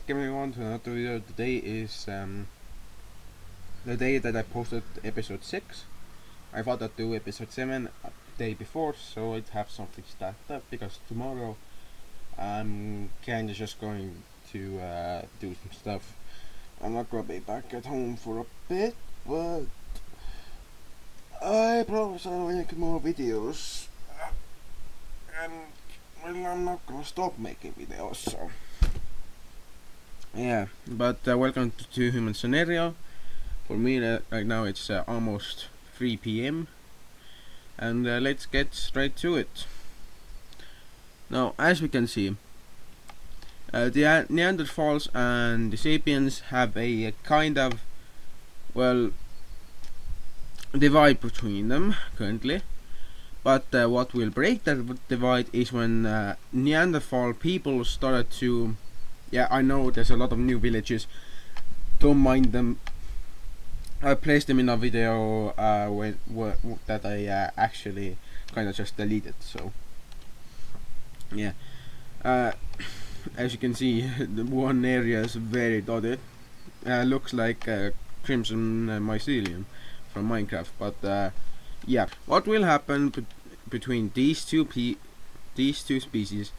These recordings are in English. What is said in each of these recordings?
everyone to another video. Today is the day that I posted episode 6. I thought I'd do episode 7 a day before, so I'd have something stacked up, because tomorrow I'm kinda just going to do some stuff. I'm not gonna be back at home for a bit, but I promise I'll make more videos. And well, I'm not gonna stop making videos, so yeah. But welcome to Human Scenario. For me right now it's almost 3 p.m. and let's get straight to it. Now, as we can see, the Neanderthals and the Sapiens have a kind of, well, divide between them currently. But what will break that divide is when Neanderthal people started to, yeah, I know there's a lot of new villages, don't mind them. I placed them in a video that I actually kind of just deleted, so yeah. As you can see, the one area is very dotted. Looks like Crimson Mycelium from Minecraft, but yeah, what will happen between these two species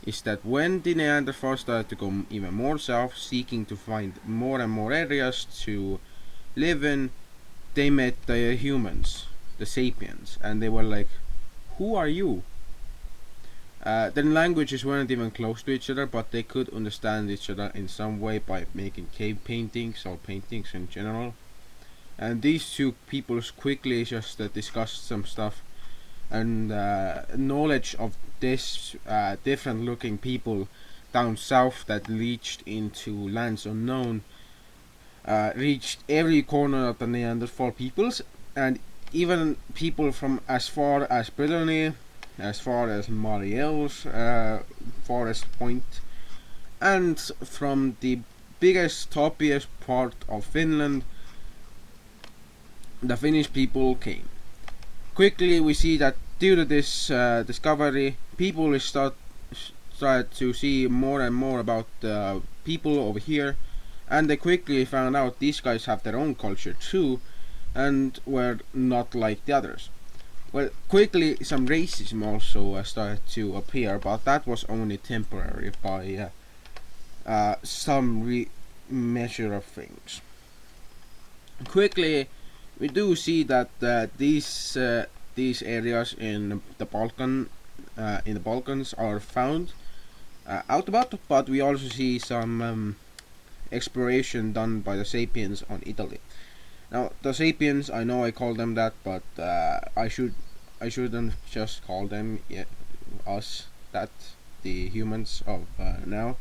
is that when the Neanderthals started to go even more south, seeking to find more and more areas to live in, they met the humans, the Sapiens, and they were like, "Who are you?" Their languages weren't even close to each other, but they could understand each other in some way by making cave paintings or paintings in general. And these two peoples quickly just discussed some stuff, and knowledge of this different looking people down south that reached into lands unknown reached every corner of the Neanderthal peoples, and even people from as far as Brittany, as far as Mariel's Forest Point, and from the biggest, toppiest part of Finland, the Finnish people came. Quickly we see that due to this discovery, people started to see more and more about the people over here, and they quickly found out these guys have their own culture too, and were not like the others. Well, quickly some racism also started to appear, but that was only temporary by some measure of things. Quickly we do see that these areas in the Balkans are found out about, but we also see some exploration done by the Sapiens on Italy. Now, the Sapiens, I know I call them that, but I shouldn't just call them us that, the humans of now.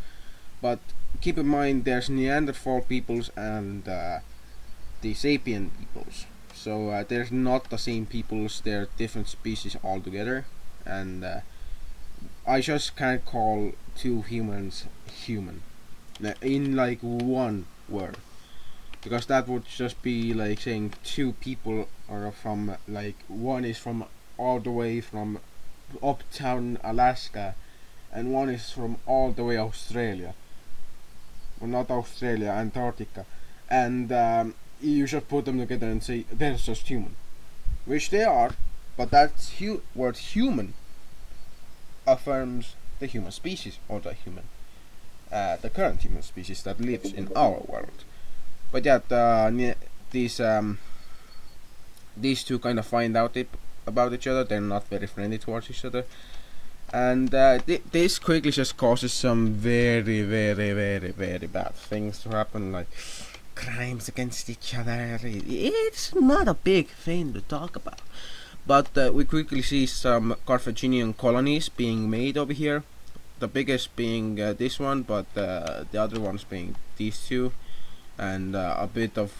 But keep in mind, there's Neanderthal peoples and the Sapien peoples. So they're not the same peoples, they're different species altogether, and I just can't call two humans human in like one word, because that would just be like saying two people are from, like, one is from all the way from uptown Alaska and one is from all the way Australia, well, not Australia, Antarctica, and you just put them together and say they're just human, which they are, but that word human affirms the human species, or the current human species that lives in our world. But yeah, these two kind of find out about each other. They're not very friendly towards each other, and this quickly just causes some very, very, very, very bad things to happen, like crimes against each other. It's not a big thing to talk about, but we quickly see some Carthaginian colonies being made over here. The biggest being this one, but the other ones being these two, and a bit of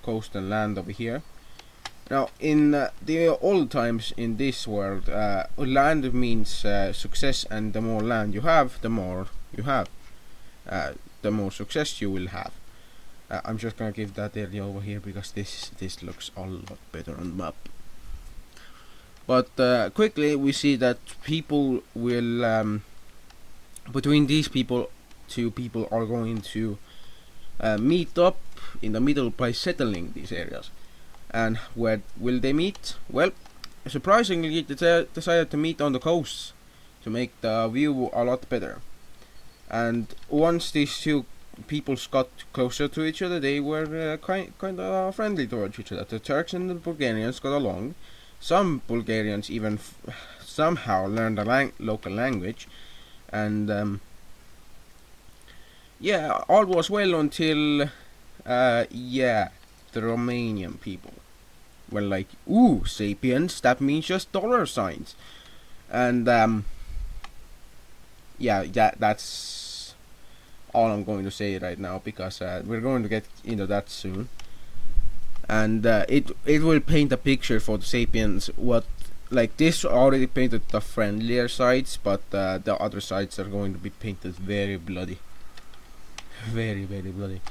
coast and land over here. Now, in the old times in this world, land means success, and the more land you have, the more success you will have. I'm just gonna give that area over here because this looks a lot better on the map. But quickly we see that people will between these people two people are going to meet up in the middle by settling these areas. And where will they meet? Well, surprisingly, they decided to meet on the coasts to make the view a lot better. And once these two peoples got closer to each other, they were kind of friendly towards each other. The Turks and the Bulgarians got along. Some Bulgarians even somehow learned the local language, and yeah, all was well until yeah, the Romanian people were like, "Ooh, sapiens, that means just dollar signs," and yeah, that's all I'm going to say right now, because we're going to get into that soon, and it will paint a picture for the sapiens. What, like, this already painted the friendlier sides, but the other sides are going to be painted very bloody, very bloody.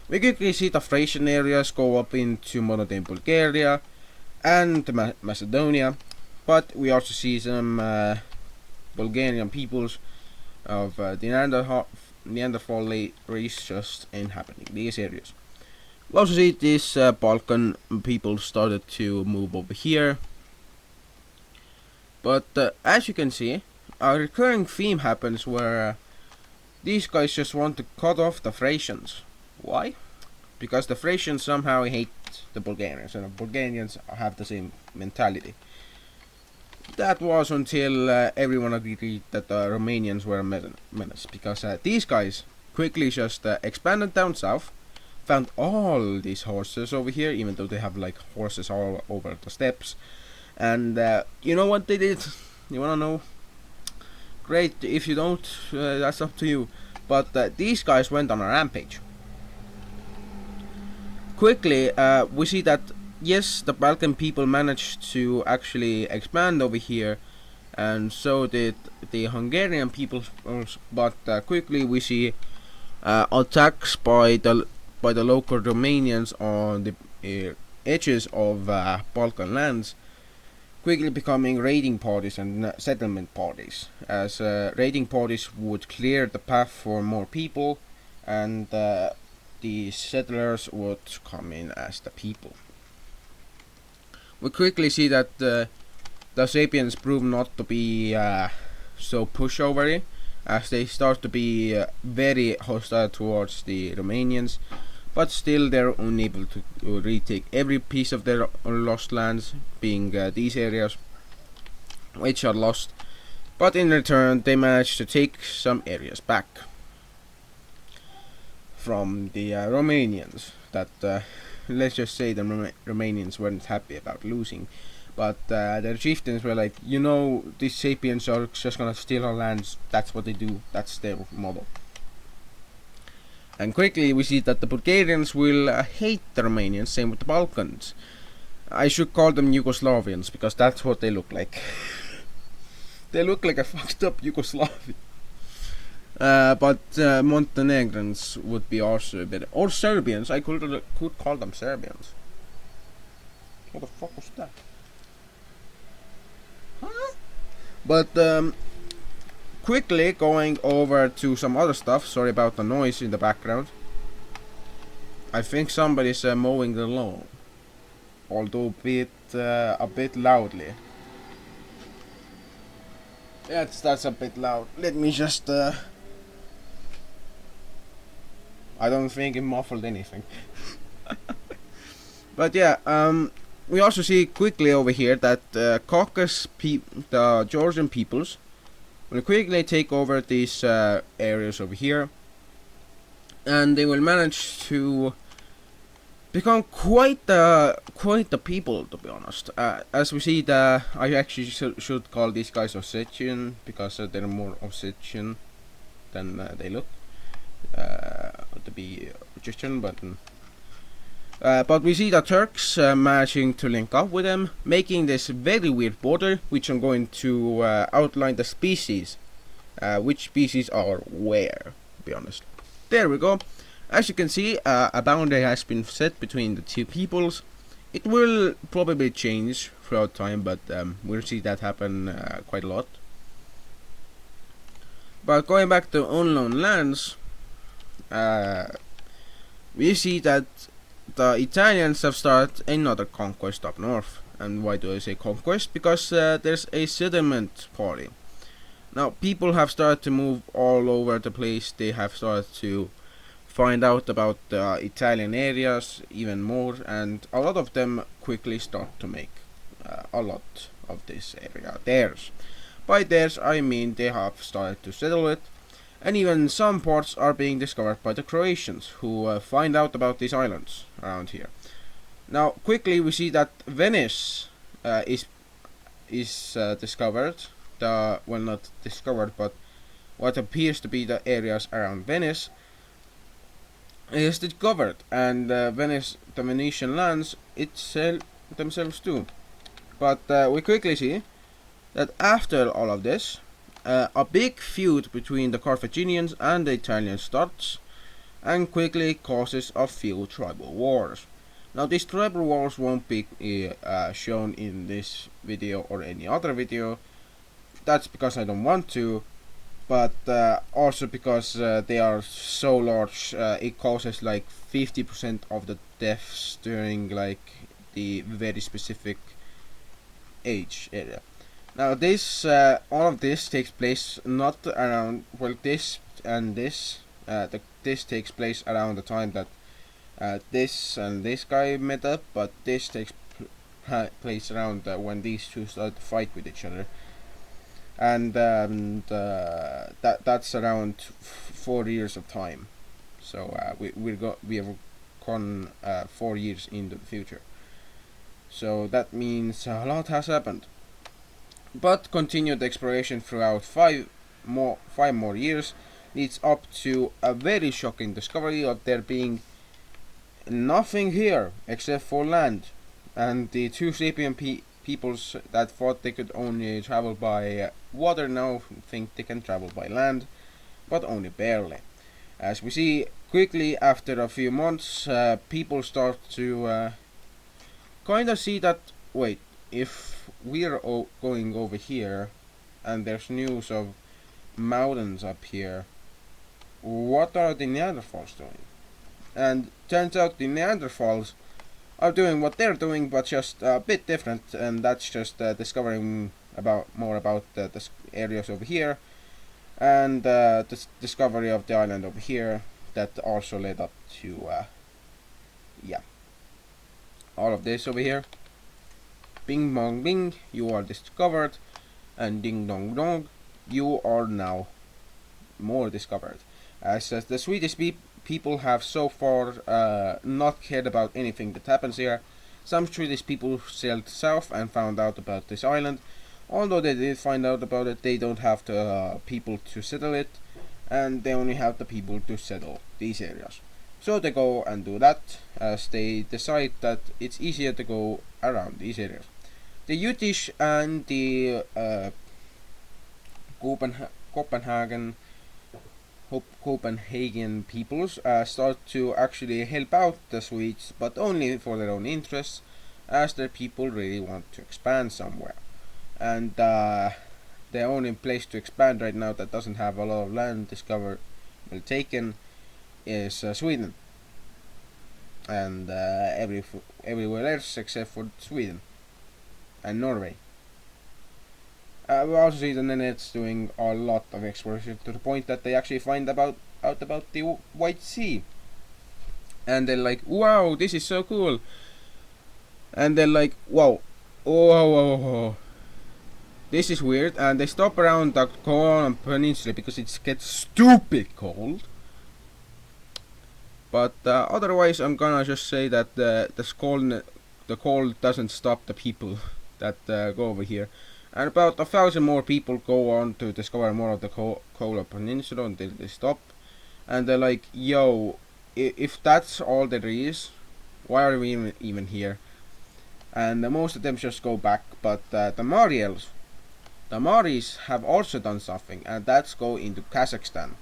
We quickly see the Thracian areas go up into modern-day Bulgaria and Macedonia, but we also see some Bulgarian peoples of the Neanderthal race just inhabiting these areas. We also see these Balkan people started to move over here, but as you can see, a recurring theme happens where these guys just want to cut off the Thracians. Why? Because the Thracians somehow hate the Bulgarians, and the Bulgarians have the same mentality. That was until everyone agreed that the Romanians were a menace, because these guys quickly just expanded down south, found all these horses over here, even though they have like horses all over the steppes, and you know what they did? You wanna know? Great, if you don't, that's up to you. But these guys went on a rampage. Quickly, we see that yes, the Balkan people managed to actually expand over here, and so did the Hungarian people. But quickly we see attacks by the local Romanians on the edges of Balkan lands, quickly becoming raiding parties and settlement parties, as raiding parties would clear the path for more people, and the settlers would come in as the people. We quickly see that the Sapiens prove not to be so pushovery, as they start to be very hostile towards the Romanians, but still they're unable to retake every piece of their lost lands, being these areas which are lost, but in return they manage to take some areas back from the Romanians that let's just say the Romanians weren't happy about losing, but their chieftains were like, you know, these Sapiens are just gonna steal our lands, that's what they do, that's their model. And quickly we see that the Bulgarians will hate the Romanians, same with the Balkans. I should call them Yugoslavians, because that's what they look like. They look like a fucked up Yugoslavia. But Montenegrins would be also better. Or Serbians, I could call them Serbians. What the fuck was that? Huh? But quickly going over to some other stuff. Sorry about the noise in the background. I think somebody's mowing the lawn, although a bit loudly. Yeah, that's a bit loud. Let me just I don't think it muffled anything. But yeah, we also see quickly over here that the Georgian peoples will quickly take over these areas over here, and they will manage to become quite the people, to be honest. As we see, I actually should call these guys Ossetian, because they're more Ossetian than they look to be Egyptian, but we see the Turks managing to link up with them, making this very weird border, which I'm going to outline the species, which species are where, to be honest. There we go. As you can see, a boundary has been set between the two peoples. It will probably change throughout time, but we'll see that happen quite a lot. But going back to unknown lands, we see that the Italians have started another conquest up north. And why do I say conquest? Because there's a settlement party. Now people have started to move all over the place. They have started to find out about the Italian areas even more, and a lot of them quickly start to make a lot of this area theirs. By theirs I mean they have started to settle it, and even some parts are being discovered by the Croatians, who find out about these islands around here. Now quickly we see that Venice is discovered. Well, not discovered, but what appears to be the areas around Venice is discovered, and Venice, the Venetian lands themselves too. But we quickly see that after all of this, a big feud between the Carthaginians and the Italians starts, and quickly causes a few tribal wars. Now these tribal wars won't be shown in this video or any other video. That's because I don't want to, but also because they are so large, it causes like 50% of the deaths during like the very specific age area. Now this, all of this takes place not around, well, this and this, this takes place around the time that this and this guy met up, but this takes place around when these two start to fight with each other. And that's around 4 years of time. So we have gone 4 years into the future. So that means a lot has happened. But continued exploration throughout five more years leads up to a very shocking discovery of there being nothing here except for land, and the two sapient peoples that thought they could only travel by water now think they can travel by land, but only barely. As we see quickly after a few months, people start to kind of see that, wait, if we're going over here and there's news of mountains up here, what are the Neanderthals doing? And turns out the Neanderthals are doing what they're doing, but just a bit different, and that's just discovering more about the areas over here, and the discovery of the island over here that also led up to all of this over here. Bing bong bing, you are discovered, and ding dong dong, you are now more discovered. As the Swedish people have so far not cared about anything that happens here. Some Swedish people sailed south and found out about this island. Although they did find out about it, they don't have the people to settle it, and they only have the people to settle these areas. So they go and do that, as they decide that it's easier to go around these areas. The Yiddish and the Copenhagen peoples start to actually help out the Swedes, but only for their own interests, as their people really want to expand somewhere. And the only place to expand right now that doesn't have a lot of land taken is Sweden, and everywhere else except for Sweden and Norway. We also see the Nenets doing a lot of exploration to the point that they actually find out about the White Sea, and they're like, "Wow, this is so cool!" And they're like, "Wow, oh, this is weird," and they stop around the Kolan Peninsula because it gets stupid cold. But otherwise, I'm gonna just say that the cold doesn't stop the people that go over here. And about 1,000 more people go on to discover more of the Kola Peninsula until they stop. And they're like, yo, if that's all there is, why are we even here? And most of them just go back, but the Maris have also done something, and that's go into Kazakhstan.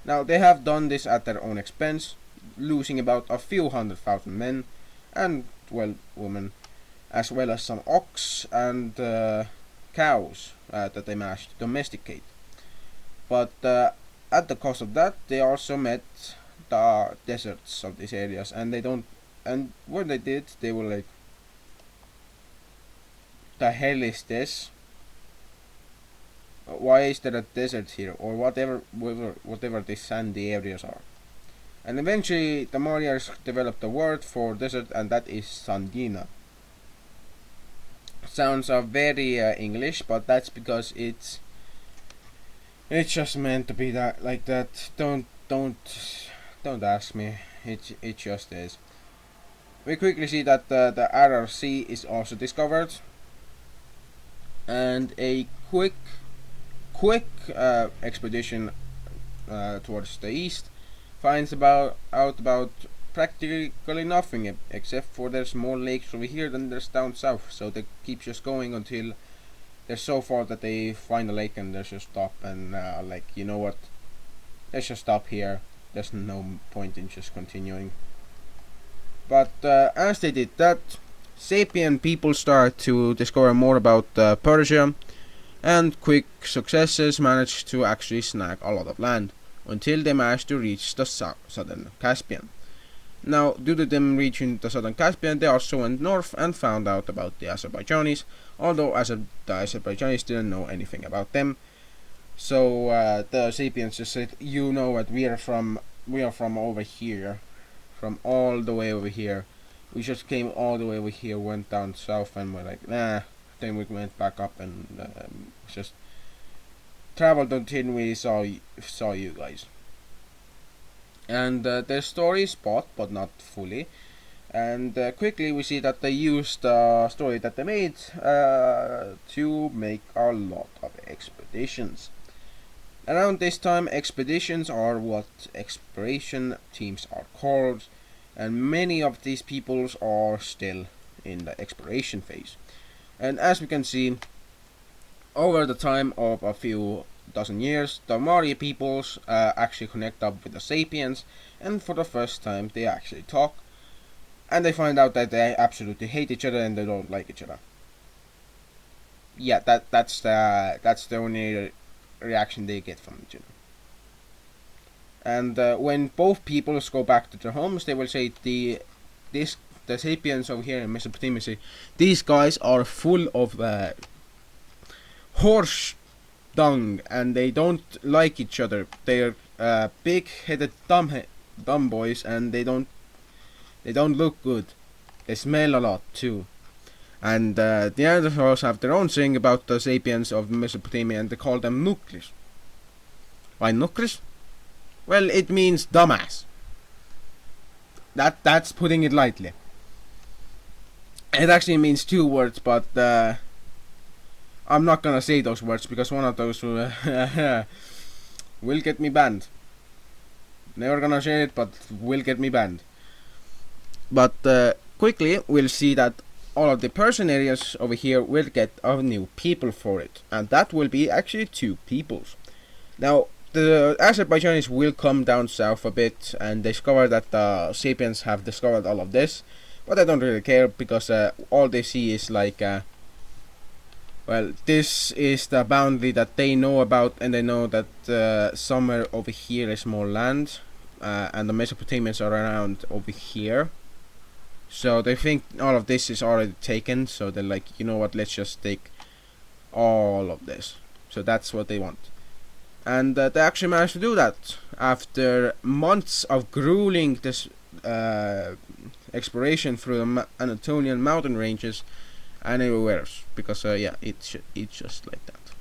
Now they have done this at their own expense, losing about a few 100,000 men, and, well, women, as well as some ox and cows that they managed to domesticate. but at the cost of that, they also met the deserts of these areas, and they don't. And when they did, they were like, "The hell is this? Why is there a desert here, or whatever these sandy areas are?" And eventually, the Magyars developed a word for desert, and that is Sandina. Sounds very English, but that's because it's just meant to be that like that. Don't ask me. It just is. We quickly see that the Arar Sea is also discovered, and a quick expedition towards the east finds out about practically nothing except for there's more lakes over here than there's down south. So they keep just going until they're so far that they find a lake and they just stop and like, you know what? Let's just stop here. There's no point in just continuing. But as they did that, Sapien people start to discover more about Persia, and quick successes managed to actually snag a lot of land until they managed to reach the southern Caspian. Now, due to them reaching the southern Caspian, they also went north and found out about the Azerbaijanis, although the Azerbaijanis didn't know anything about them. So the Sapiens just said, "You know what? We are from over here, from all the way over here. We just came all the way over here, went down south, and we're like, nah." Then we went back up and just traveled until we saw you guys. And their story is bought, but not fully. And quickly we see that they used the story that they made to make a lot of expeditions. Around this time, expeditions are what exploration teams are called, and many of these peoples are still in the exploration phase. And as we can see, over the time of a few dozen years, the Mari peoples actually connect up with the Sapiens, and for the first time they actually talk, and they find out that they absolutely hate each other and they don't like each other. Yeah, that's the only reaction they get from each other. And when both peoples go back to their homes, they will say the Sapiens over here in Mesopotamia, these guys are full of horse dung and they don't like each other. They're big-headed dumb boys, and they don't look good. They smell a lot too. And the Neanderthals have their own saying about the Sapiens of Mesopotamia, and they call them Nuklis. Why Nuklis? Well, it means dumbass. That's putting it lightly. It actually means two words, but I'm not gonna say those words because one of those will get me banned. Never gonna say it, but will get me banned. But quickly we'll see that all of the Persian areas over here will get a new people for it, and that will be actually two peoples. Now, the Azerbaijanis will come down south a bit and discover that the Sapiens have discovered all of this, but I don't really care because all they see is like, well, this is the boundary that they know about, and they know that somewhere over here is more land, and the Mesopotamians are around over here. So they think all of this is already taken, so they're like, you know what, let's just take all of this. So that's what they want. And they actually managed to do that after months of grueling this exploration through the Anatolian mountain ranges and everywhere else, because yeah, it's just like that.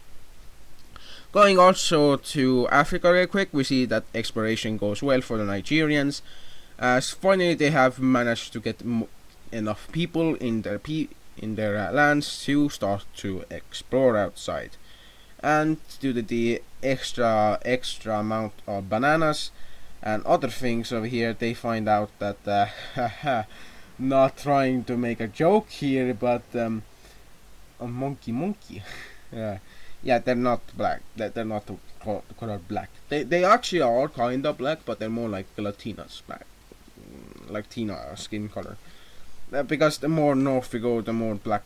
Going also to Africa real quick, we see that exploration goes well for the Nigerians, as finally they have managed to get enough people in their lands to start to explore outside. And due to the extra amount of bananas and other things over here, they find out that not trying to make a joke here, but a monkey yeah, they're not black, they're not colored black. They actually are kind of black, but they're more like Latinas black, Latina skin color, because the more north we go, the more black.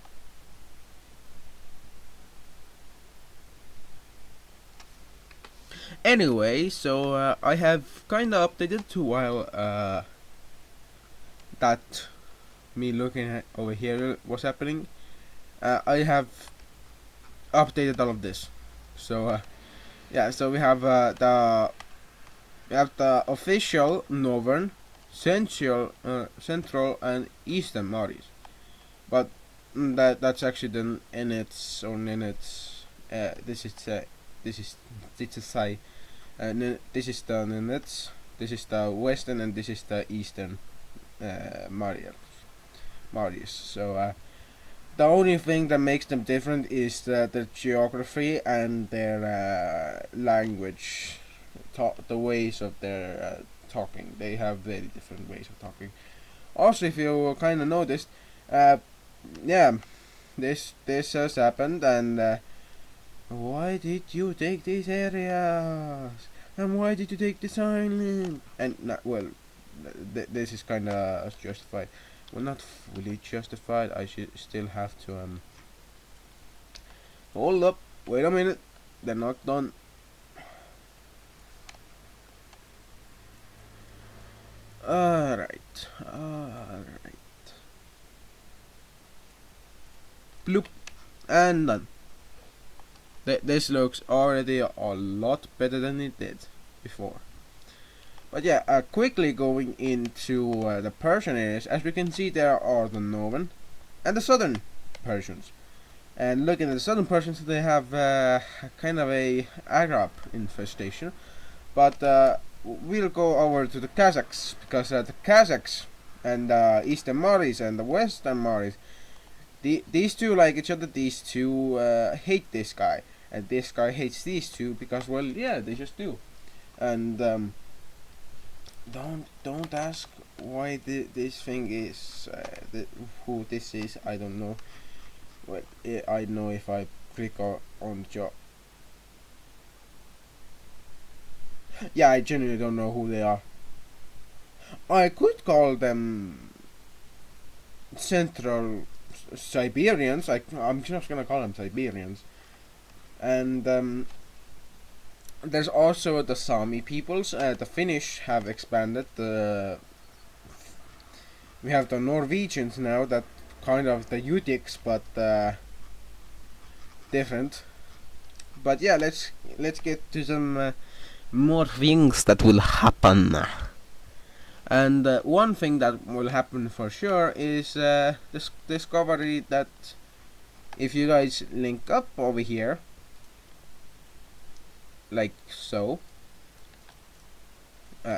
Anyway, so I have kind of updated to while that me looking at over here was happening. I have updated all of this. So yeah, so we have the official northern, central and eastern Maoris, but that's actually the Inuits or Inuits. This is this is say this is the Inuits. This is the western and this is the eastern Maoris. So the only thing that makes them different is the geography and their language, the ways of their talking. They have very different ways of talking. Also, if you kind of noticed, yeah, this has happened, and why did you take these areas? And why did you take this island? And well, this is kind of justified. Well, not fully justified. I should still have to hold up. Wait a minute. They're not done. Alright. Bloop. And done. This looks already a lot better than it did before. But yeah, quickly going into the Persian areas, as we can see there are the northern and the southern Persians. And looking at the southern Persians, they have kind of a Arab infestation. But we'll go over to the Kazakhs, because the Kazakhs and Eastern Maoris and the Western Maoris, these two like each other. These two hate this guy, and this guy hates these two because, well, yeah, they just do. And don't ask why this thing is who this is. I don't know. Well, I know if I click on the job. Yeah, I genuinely don't know who they are. I could call them Central Siberians. I'm just gonna call them Siberians. And there's also the Sami peoples. The Finnish have expanded. We have the Norwegians now, that kind of the Utics, but different. But yeah, let's get to some more things that will happen. And one thing that will happen for sure is this discovery that if you guys link up over here, like so,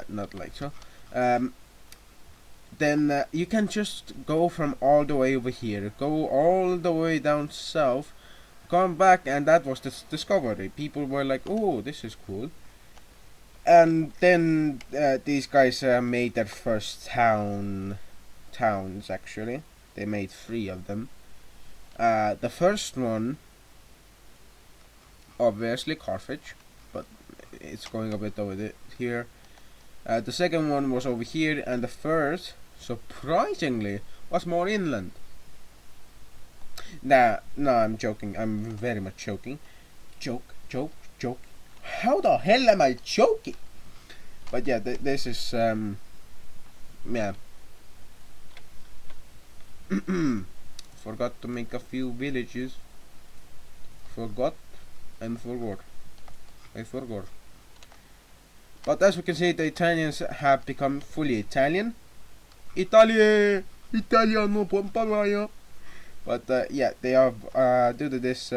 not like so, then you can just go from all the way over here, go all the way down south, come back, and that was the discovery. People were like, oh, this is cool. And then these guys made their first towns, actually. They made 3 of them. The first one, obviously Carthage, but it's going a bit over here. The second one was over here, and the third, surprisingly, was more inland. No, I'm joking. I'm very much joking. Joke. How the hell am I joking? But yeah, this is yeah. Forgot to make a few villages. Forgot and forgot. I forgot. But as we can see, the Italians have become fully Italian. Italiano pompalaia. But yeah, they have due to this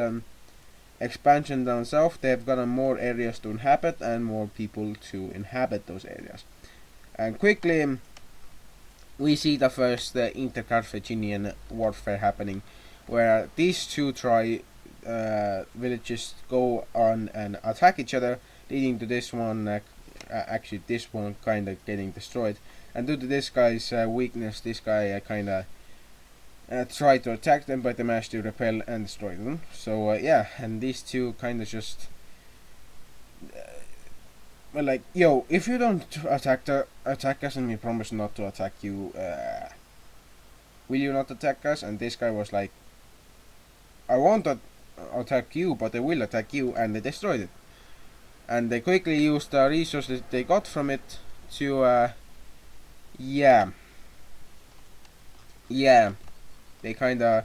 expansion down south, they've gotten more areas to inhabit and more people to inhabit those areas. And quickly, we see the first inter-Carthaginian warfare happening, where these two villages go on and attack each other, leading to this one, actually this one kind of getting destroyed. And due to this guy's weakness, this guy kind of tried to attack them, but they managed to repel and destroy them. So yeah, and these two kind of just well, like, yo, if you don't attack us and we promise not to attack you, will you not attack us? And this guy was like, I won't attack you, but I will attack you, and they destroyed it. and they quickly used the resources they got from it to yeah, they kind of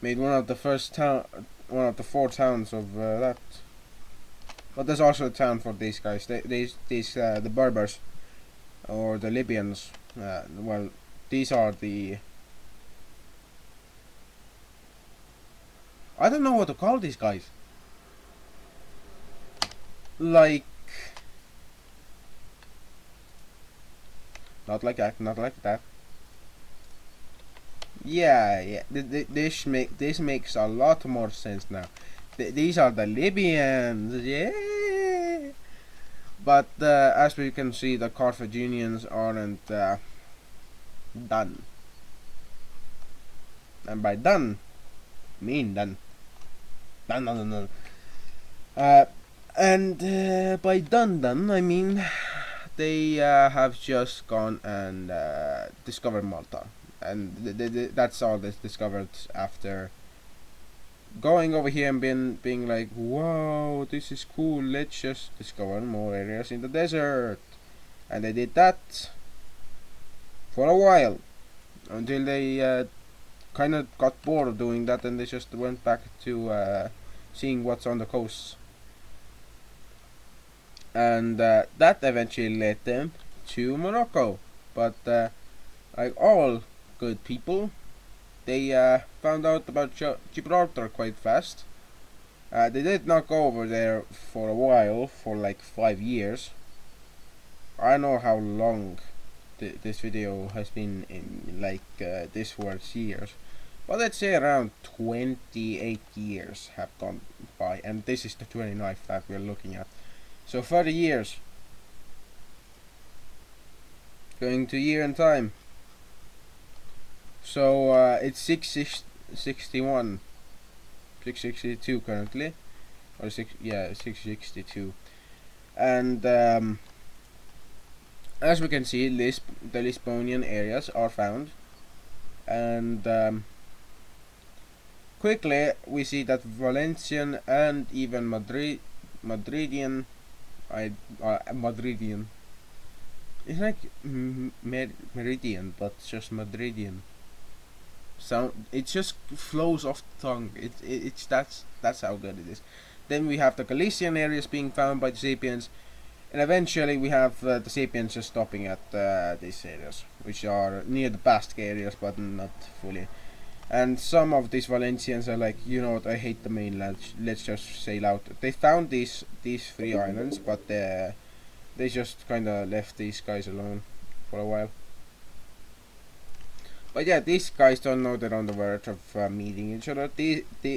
made one of the four towns of that. But there's also a town for these guys. The Berbers or the Libyans. Well, these are the. I don't know what to call these guys. Like. Not like that. Not like that. Yeah. This makes a lot more sense now. These are the Libyans. Yeah. But as we can see, the Carthaginians aren't done. And by done, mean done. Done. And by done, I mean they have just gone and discovered Malta. And that's all they discovered after going over here and being like, wow, this is cool, let's just discover more areas in the desert. And they did that for a while until they kind of got bored of doing that, and they just went back to seeing what's on the coast. And that eventually led them to Morocco. But like all good people, they found out about Gibraltar quite fast. They did not go over there for a while, for like 5 years. I don't know how long this video has been in like this word's years, but let's say around 28 years have gone by, and this is the 29th that we're looking at. So 30 years. Going to year and time. So it's 661, 662 currently, or 662, and as we can see, the Lisbonian areas are found, and quickly we see that Valencian and even Madridian, Madridian. It's like Meridian, but just Madridian. Sound, it just flows off the tongue. It's that's how good it is. Then we have the Galician areas being found by the Sapiens, and eventually we have the Sapiens just stopping at these areas, which are near the Basque areas, but not fully. And some of these Valencians are like, you know what, I hate the mainland. Let's just sail out. They found these 3 islands, but they just kind of left these guys alone for a while. But yeah, these guys don't know they're on the verge of meeting each other.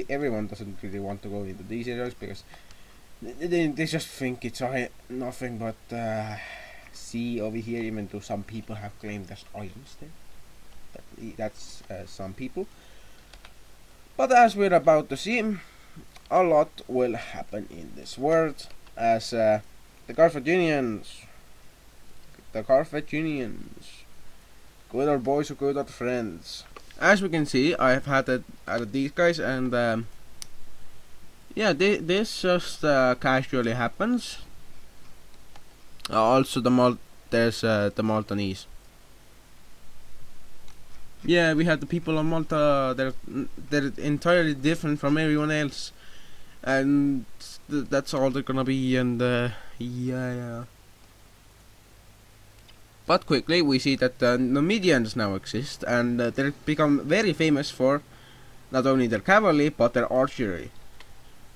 Everyone doesn't really want to go into these areas because they just think it's nothing but sea over here, even though some people have claimed there's islands there. That's some people. But as we're about to see, a lot will happen in this world as the Carthaginians, good old boys or good old friends. As we can see, I have had these guys, and yeah, this just casually happens. Also, there's the Maltese. Yeah, we have the people on Malta. They're entirely different from everyone else, and that's all they're gonna be. And yeah. But quickly we see that the Numidians now exist, and they've become very famous for not only their cavalry but their archery.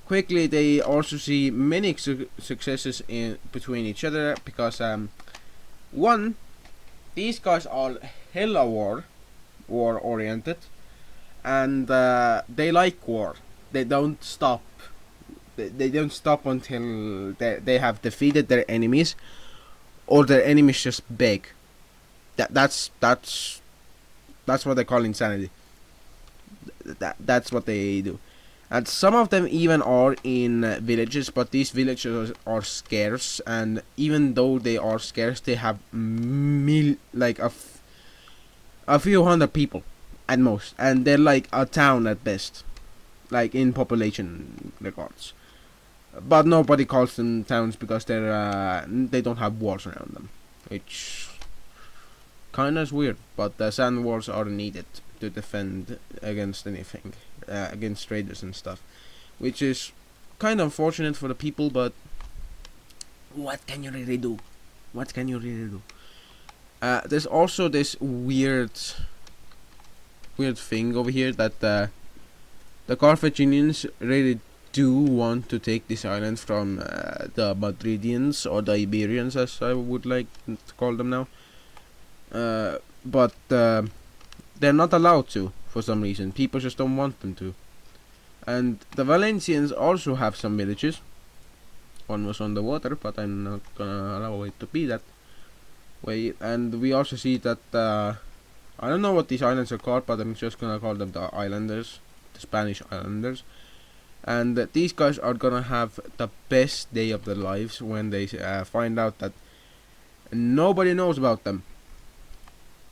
Quickly they also see many successes in between each other because one, these guys are hella war oriented, and they like war. They don't stop. They don't stop until they have defeated their enemies, or their enemies just beg. That's what they call insanity. That's what they do. And some of them even are in villages, but these villages are scarce, and even though they are scarce, they have a few hundred people at most, and they're like a town at best, like in population regards. but nobody calls them towns because they don't have walls around them, which kinda is weird. But the sand walls are needed to defend against anything, against raiders and stuff, which is kind of unfortunate for the people. But what can you really do? What can you really do? There's also this weird thing over here that the Carthaginians really do want to take this island from the Madridians, or the Iberians as I would like to call them now. But they're not allowed to for some reason. People just don't want them to. And the Valencians also have some villages. One was on the water, but I'm not gonna allow it to be that way. And we also see that I don't know what these islands are called, but I'm just gonna call them the Islanders, the Spanish Islanders. And these guys are gonna have the best day of their lives when they find out that nobody knows about them.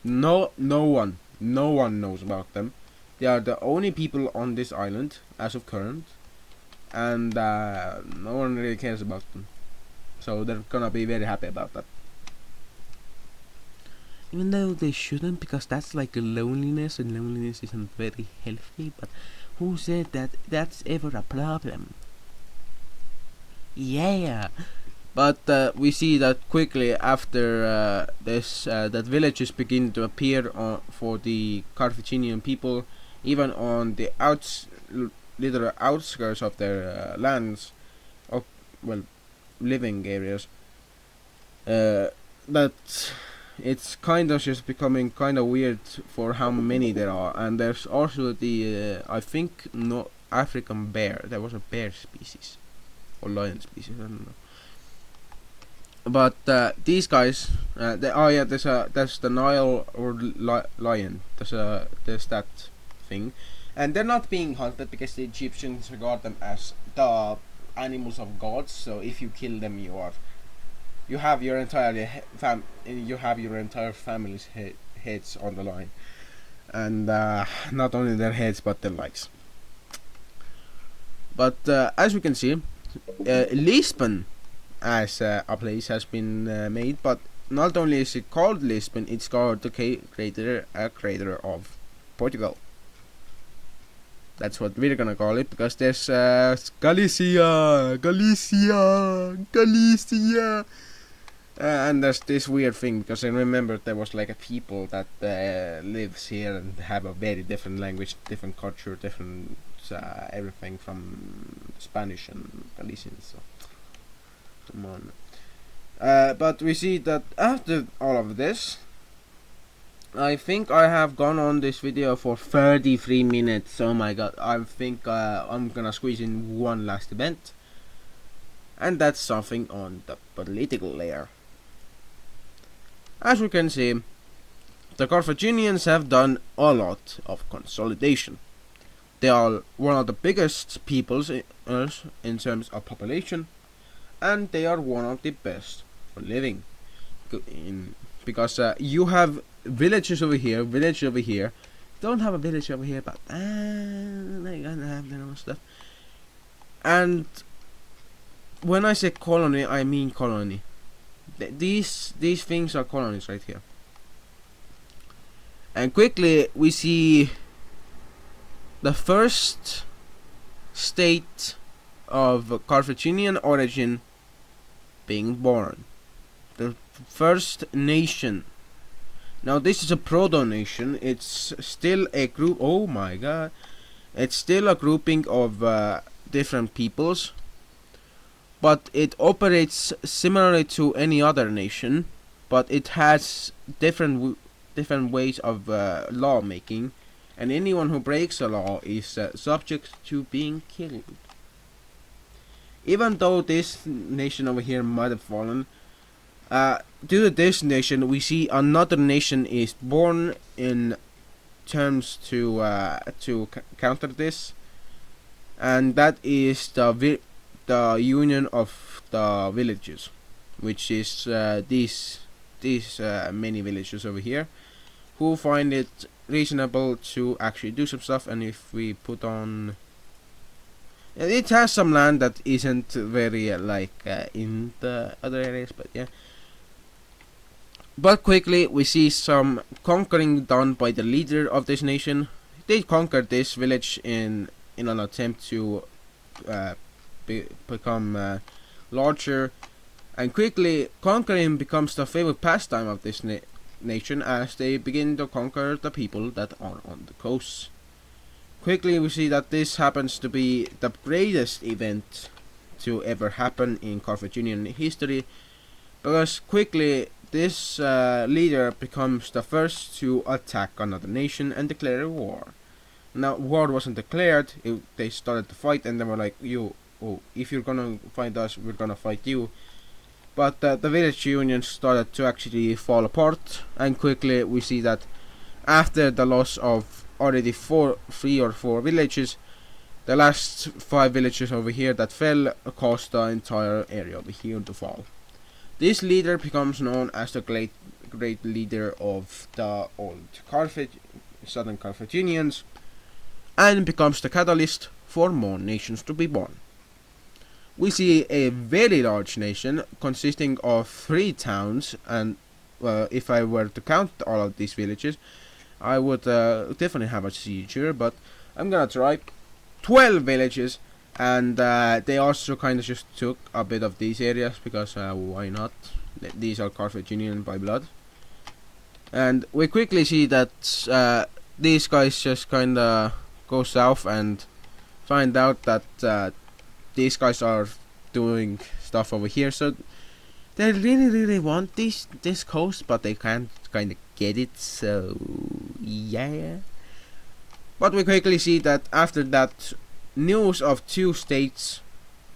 No one knows about them. They are the only people on this island as of current, and no one really cares about them. So they're gonna be very happy about that. Even though they shouldn't, because that's like a loneliness, and loneliness isn't very healthy. But who said that that's ever a problem? Yeah. But we see that quickly after this, that villages begin to appear for the Carthaginian people, even on the literal outskirts of their lands, of living areas. That it's kind of just becoming kind of weird for how many there are. And there's also the I think no African bear. There was a bear species or lion species. I don't know. But these guys, there's the Nile or lion. There's that thing, and they're not being hunted because the Egyptians regard them as the animals of gods. So if you kill them, you have your entire family's heads on the line, and not only their heads but their lives. But as we can see, Lisbon as a place has been made, but not only is it called Lisbon, it's called the crater of Portugal. That's what we're gonna call it, because there's Galicia, and there's this weird thing, because I remember there was like a people that lives here and have a very different language, different culture, different everything from Spanish and Galician. So come on. But we see that after all of this, I think I have gone on this video for 33 minutes. Oh my god, I think I'm gonna squeeze in one last event, and that's something on the political layer. As we can see, the Carthaginians have done a lot of consolidation. They are one of the biggest peoples in terms of population, and they are one of the best for living. Because you have villages over here, village over here. Don't have a village over here, but they're gonna have their own stuff. And when I say colony, I mean colony. These things are colonies right here. And quickly we see the first state of Carthaginian origin being born. The first nation. Now this is a proto-nation. It's still a group. Oh my god! It's still a grouping of different peoples, but it operates similarly to any other nation. But it has different ways of law making, and anyone who breaks a law is subject to being killed. Even though this nation over here might have fallen, due to this nation, we see another nation is born in terms to counter this, and that is the union of the villages, which is these many villages over here, who find it reasonable to actually do some stuff. And if we put on, It has some land that isn't very in the other areas, but yeah. But quickly we see some conquering done by the leader of this nation. They conquered this village in an attempt to become larger, and quickly conquering becomes the favorite pastime of this nation as they begin to conquer the people that are on the coast. Quickly we see that this happens to be the greatest event to ever happen in Carthaginian history, because quickly this leader becomes the first to attack another nation and declare war. Now, war wasn't declared, they started to fight and they were like, if you're gonna fight us, we're gonna fight you. But the village union started to actually fall apart, and quickly we see that after the loss of already 3 or 4 villages, the last 5 villages over here that fell caused the entire area over here to fall. This leader becomes known as the great leader of the old southern Carthaginians, and becomes the catalyst for more nations to be born. We see a very large nation consisting of 3 towns, and if I were to count all of these villages, I would definitely have a seizure, but I'm gonna try 12 villages, and they also kind of just took a bit of these areas because why not? These are Carthaginian by blood, and we quickly see that these guys just kind of go south and find out that these guys are doing stuff over here, so they really want this coast, but they can't kind of get it, so yeah. But we quickly see that after that news of 2 states,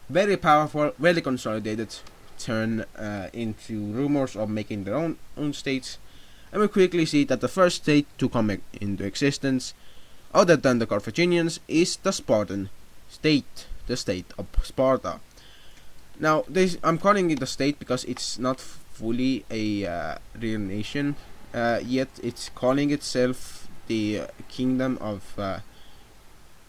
very powerful, very consolidated, turn into rumors of making their own states, and we quickly see that the first state to come into existence, other than the Carthaginians, is the Spartan state, the state of Sparta. Now, I'm calling it a state because it's not fully a real nation yet. It's calling itself the Kingdom of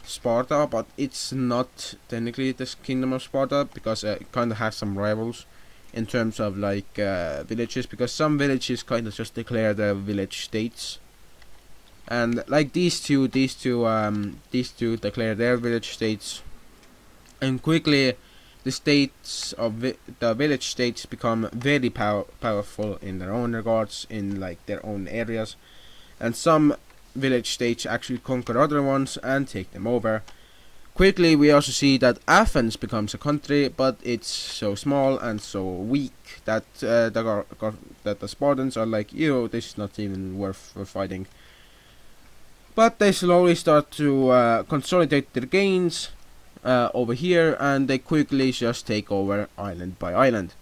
Sparta, but it's not technically the Kingdom of Sparta because it kind of has some rivals in terms of villages, because some villages kind of just declare their village states, and like these two declare their village states, and quickly the states of the village states become very powerful in their own regards, in their own areas, and some village states actually conquer other ones and take them over. Quickly we also see that Athens becomes a country, but it's so small and so weak that the Spartans are like, this is not even worth fighting. But they slowly start to consolidate their gains over here, and they quickly just take over island by island.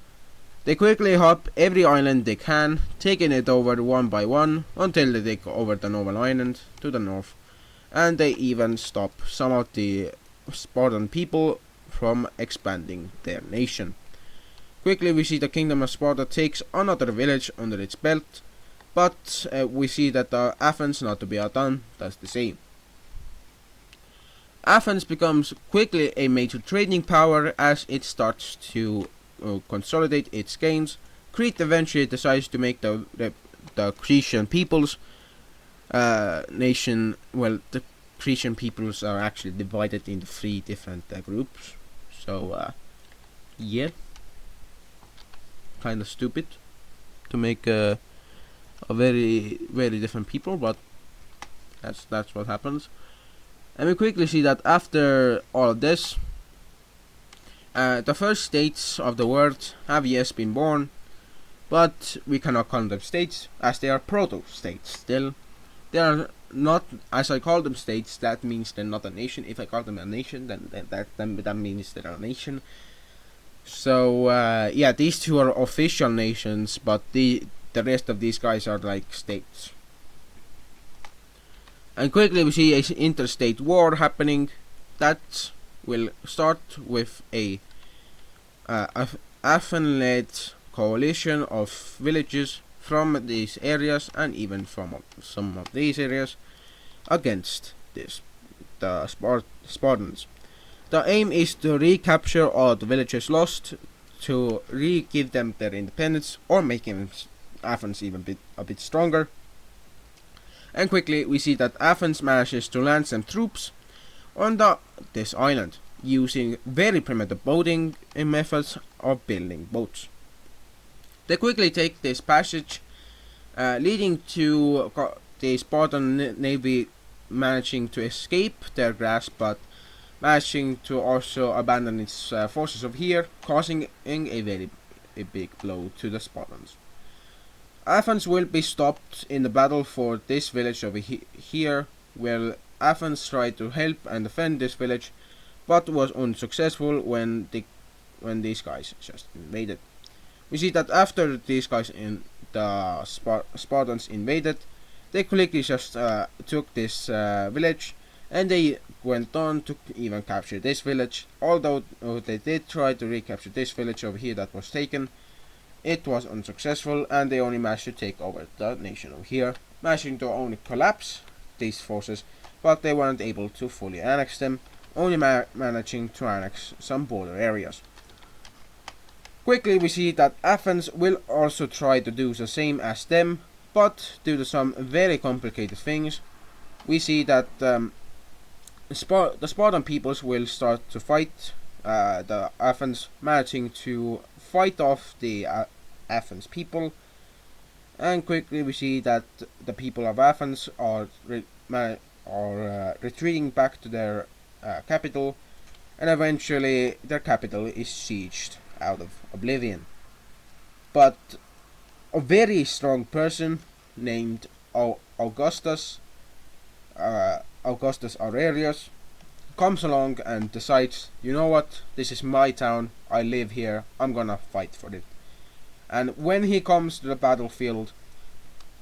They quickly hop every island they can, taking it over one by one until they take over the Northern Island to the north, and they even stop some of the Spartan people from expanding their nation. Quickly we see the Kingdom of Sparta takes another village under its belt, but we see that Athens, not to be outdone, does the same. Athens becomes quickly a major trading power as it starts to consolidate its gains. Crete eventually decides to make the Cretan peoples nation. Well, the Cretan peoples are actually divided into 3 different groups. So yeah, kind of stupid to make a very different people, but that's what happens. And we quickly see that after all of this, the first states of the world have yes been born, but we cannot call them states as they are proto-states still. They are not, as I call them states, that means they're not a nation. If I call them a nation, then that means they're a nation. So yeah, these 2 are official nations, but the rest of these guys are like states. And quickly we see an interstate war happening that will start with a Athens-led coalition of villages from these areas, and even from some of these areas, against the Spartans. The aim is to recapture all the villages lost, to re-give them their independence, or make Athens even a bit stronger. And quickly we see that Athens manages to land some troops on this island, using very primitive boating methods of building boats. They quickly take this passage, leading to the Spartan navy managing to escape their grasp, but managing to also abandon its forces over here, causing a very big blow to the Spartans. Athens will be stopped in the battle for this village over here, where Athens tried to help and defend this village, but was unsuccessful when these guys just invaded. We see that after these guys in the Spartans invaded, they quickly just took this village, and they went on to even capture this village. Although they did try to recapture this village over here that was taken, it was unsuccessful, and they only managed to take over the nation over here, managing to only collapse these forces, but they weren't able to fully annex them, only managing to annex some border areas. Quickly we see that Athens will also try to do the same as them, but due to some very complicated things, we see that the Spartan peoples will start to fight the Athens, managing to fight off the Athens people, and quickly we see that the people of Athens are retreating back to their capital, and eventually their capital is sieged out of oblivion. But a very strong person named Augustus Aurelius comes along and decides, you know what, this is my town, I live here, I'm gonna fight for it. And when he comes to the battlefield,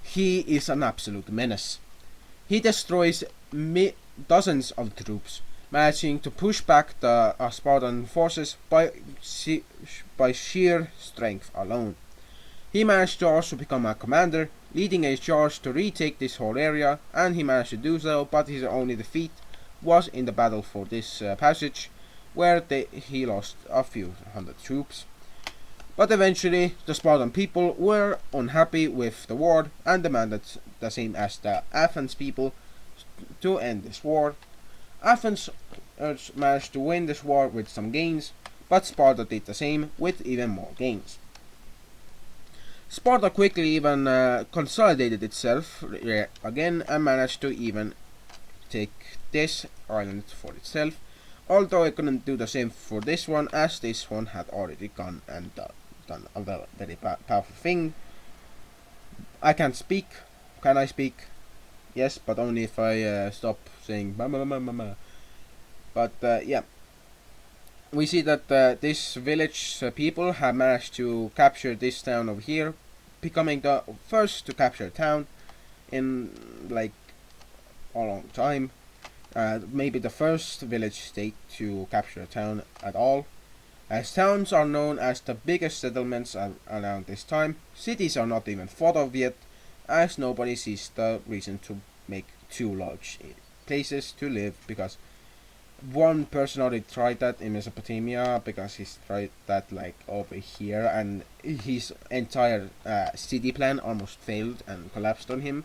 he is an absolute menace. He destroys dozens of troops, managing to push back the Spartan forces by sheer strength alone. He managed to also become a commander, leading a charge to retake this whole area, and he managed to do so, but his only defeat was in the battle for this passage, where he lost a few hundred troops. But eventually the Spartan people were unhappy with the war and demanded the same as the Athens people to end this war. Athens managed to win this war with some gains, but Sparta did the same with even more gains. Sparta quickly even consolidated itself again and managed to even take this island for itself, although it couldn't do the same for this one, as this one had already gone and done a very powerful thing. I can't speak. Can I speak? Yes, but only if I stop saying ma. But yeah, we see that this village people have managed to capture this town over here, becoming the first to capture a town in like a long time. Maybe the first village state to capture a town at all. As towns are known as the biggest settlements around this time, cities are not even thought of yet, as nobody sees the reason to make too large places to live, because one person already tried that in Mesopotamia, because he's tried that like over here, and his entire city plan almost failed and collapsed on him.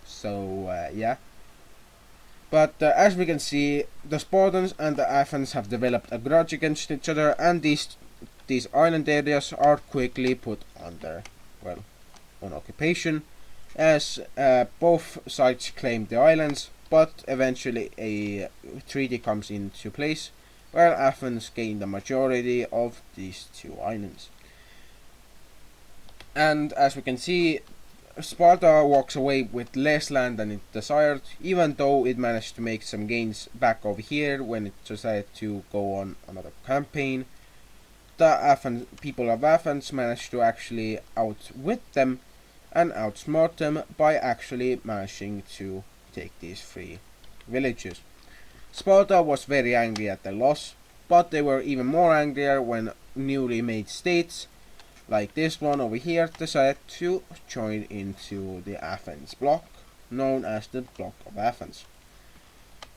So yeah. But as we can see, the Spartans and the Athens have developed a grudge against each other, and these island areas are quickly put under, well, on occupation, as both sides claim the islands, but eventually a treaty comes into place, where Athens gained the majority of these two islands. And as we can see, Sparta walks away with less land than it desired, even though it managed to make some gains back over here when it decided to go on another campaign. The people of Athens managed to actually outwit them and outsmart them by actually managing to take these three villages. Sparta was very angry at their loss, but they were even more angrier when newly made states like this one over here decided to join into the Athens bloc, known as the Bloc of Athens.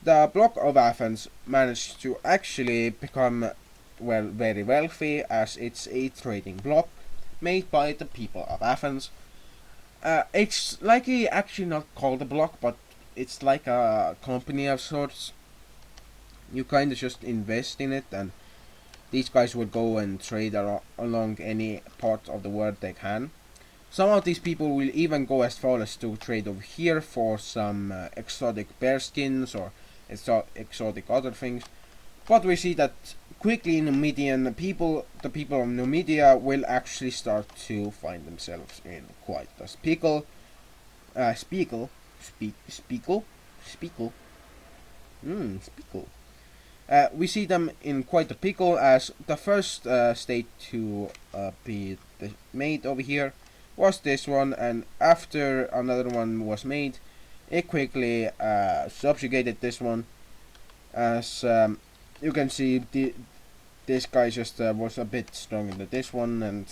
The block of Athens managed to actually become, well, very wealthy, as it's a trading block made by the people of Athens. It's likely actually not called a block, but it's like a company of sorts. You kind of just invest in it, and these guys will go and trade along any part of the world they can. Some of these people will even go as far as to trade over here for some exotic bear skins or exotic other things. But we see that quickly Numidian the people of Numidia will actually start to find themselves in quite a speakle, speakle. We see them in quite a pickle, as the first state to be made over here was this one, and after another one was made, it quickly subjugated this one. As you can see, this guy just was a bit stronger than this one, and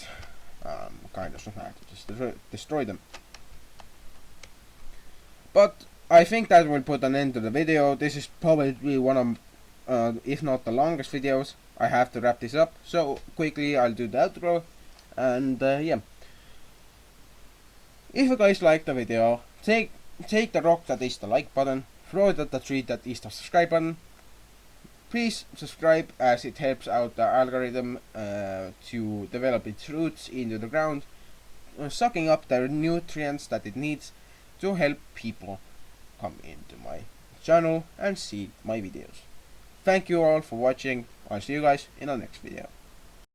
kind of had to just destroy them. But I think that will put an end to the video. This is probably one of, if not the longest videos. I have to wrap this up, so quickly I'll do the outro, and yeah. If you guys liked the video, take the rock that is the like button, throw it at the tree that is the subscribe button. Please subscribe, as it helps out the algorithm to develop its roots into the ground, sucking up the nutrients that it needs to help people come into my channel and see my videos. Thank you all for watching. I'll see you guys in the next video.